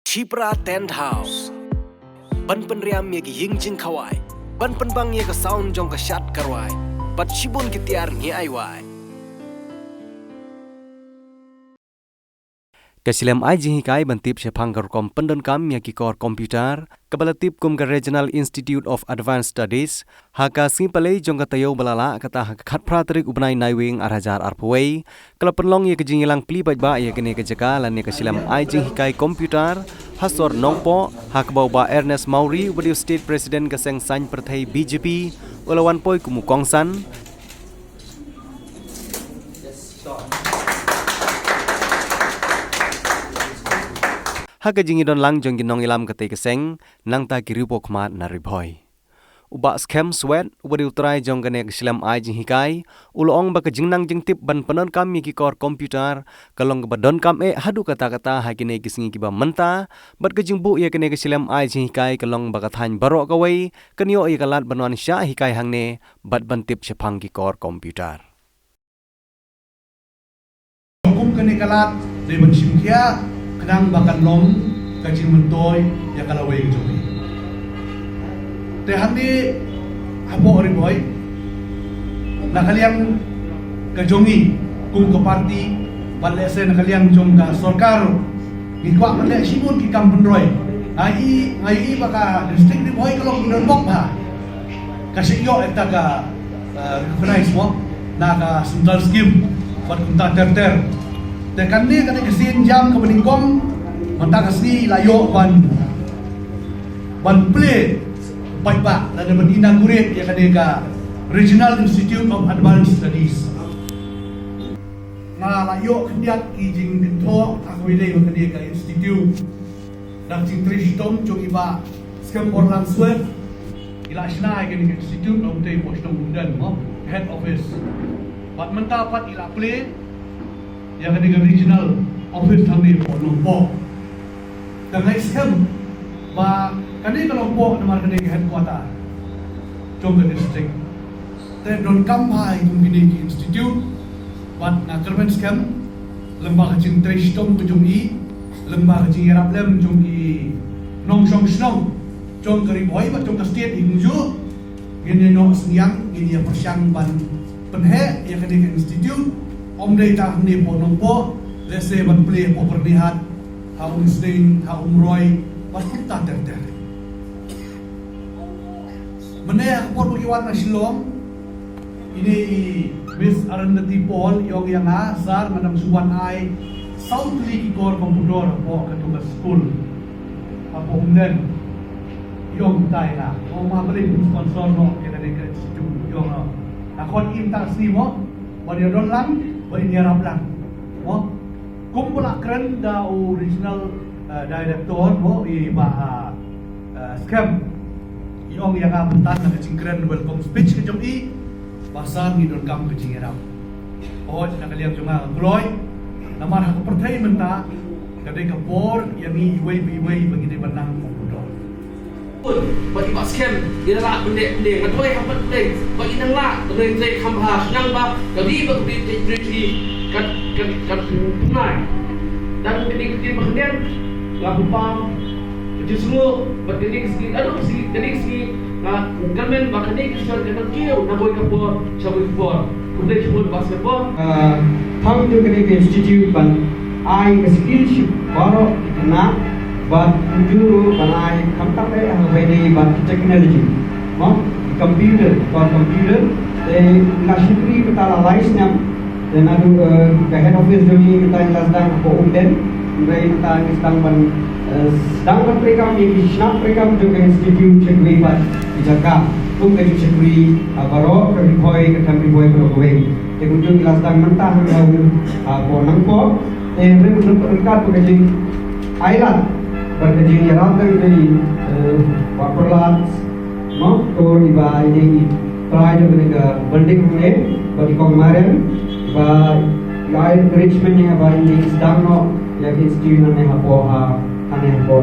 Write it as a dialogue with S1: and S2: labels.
S1: Chipra Tent House Ban penriam ye ki ying jing khawai ban penbang ye ka sound jong ka shat karwai pat chibun ki tiar ngi ai wai Kasilam aji hikai bantip sepang kom pendon kam ya ki kor komputer kabalatip kum ka Regional Institute of Advanced Studies haka singpalei jong ka tayo balala kata hak khat pratrik ubnai naiwing arhajar arpwei kala penlong ye ki jingilang pli bajba ye kene ka jaka lan ye kasilam aji hikai komputer hasor nongpo hak bauba Ernest Mauri ubadiu state president ka seng san perthai BJP ulawan poi kumu kongsan Haka jingi don lang jong ginong ilam kate keseng nang ta kiripo khmat na riboy. Uba scam sweat ubadi utrai jong kane kesilam ai jing hikai ulong ba ka jingnang jing tip ban panon kam mi ki kor komputer kalong ba don kam hadu kata-kata hakine kisingi ki ba menta bat ka jingbu ye kane kesilam ai jing hikai kalong ba ka than barok kawai kanyo ye kalat banwan sha hikai hangne bat ban tip sepang ki kor komputer.
S2: Kum kane kalat de ban simkia kadang bakan long kacing mentoy ya kalawai kejomi. Tehani apa ori boy? Nak kalian kejongi kum ke parti balese nak kalian jong ka sorkar ngikwa male sibun ki kampung roy. Ai baka district ni boy kalau non bok ba. Kasi yo eta ka recognize mo na ka central scheme buat kunta ter. Tekan ni kata kesin jam ke beningkong mata kasni layo ban play baik-baik dan berinaugurat yang ada ke Regional Institute of Advanced Studies. Nah layo kendiat kijing kentok aku ini kena ke institute dan jing tristom jong iba skam porlan swet ila sna ke institute of the postom bundan head office. Pat mentapat ila play yang ketiga regional office kami Lombok. Dan skam ba kani ke Lombok nama kani ke headquarter Jongga district. Te don kampai kini ke institute bat na kermen skam lembah jing tristom kujungi lembah jing raplem jongki nong song snong jong kari boy bat jong state ingju gini no siang gini persyang ban penhe yang kani ke institute Om day tak ni po nong po, let's say ban play po pernihat, haum sting, haum roy, pasti tak ter. Mana aku pun berkiwan na silong, ini Miss Arundhati Paul yang asar madam suwan ai, Southly ikor kompudor po ketugas school, apa umden, yang tay lah, ma beri sponsor no kita dekat situ, yang no, akon intak si mo, pada don lang. Bagi nyarap lang, mo kumpulak keren da original director mo iba scam yung yang apuntan na kacing keren welcome speech ke jom pasar ni don kam kacing nyarap oh na kaliang junga gloy namar aku percaya menta kadai kapor yang iway bagi dia benang komputer
S3: bagi pak scam dia lah benda ngatoi hamba benda bagi nang lah benda khamha nang ba kali bagi triti kat punai dan kini bahagian lagu pam itu semua bagi segi aduh segi gamen bakane kisah kena kiau na boy kapor sawi kapor kudai semua basketball
S4: thang jo kene ke institute ban ai skillship baro na but juru banai kamtak le hawani but technology computer they nashipri betala lies nam then adu the head office jogi kita lasdang ko umden ngai kita istang ban sedang berprekam di snap prekam juga institute chekwi bat dijaka tum ke chekwi abaro ke boy ke tamri boy ko gowe te kunjung lasdang mentah ko nangko te rem perkat ko ke island berkejing yang ramai dari waperlat, to iba ini try juga banding mulai bagi kemarin, iba lain encouragement yang iba ini sedang no yang institusi namanya apa, ane apa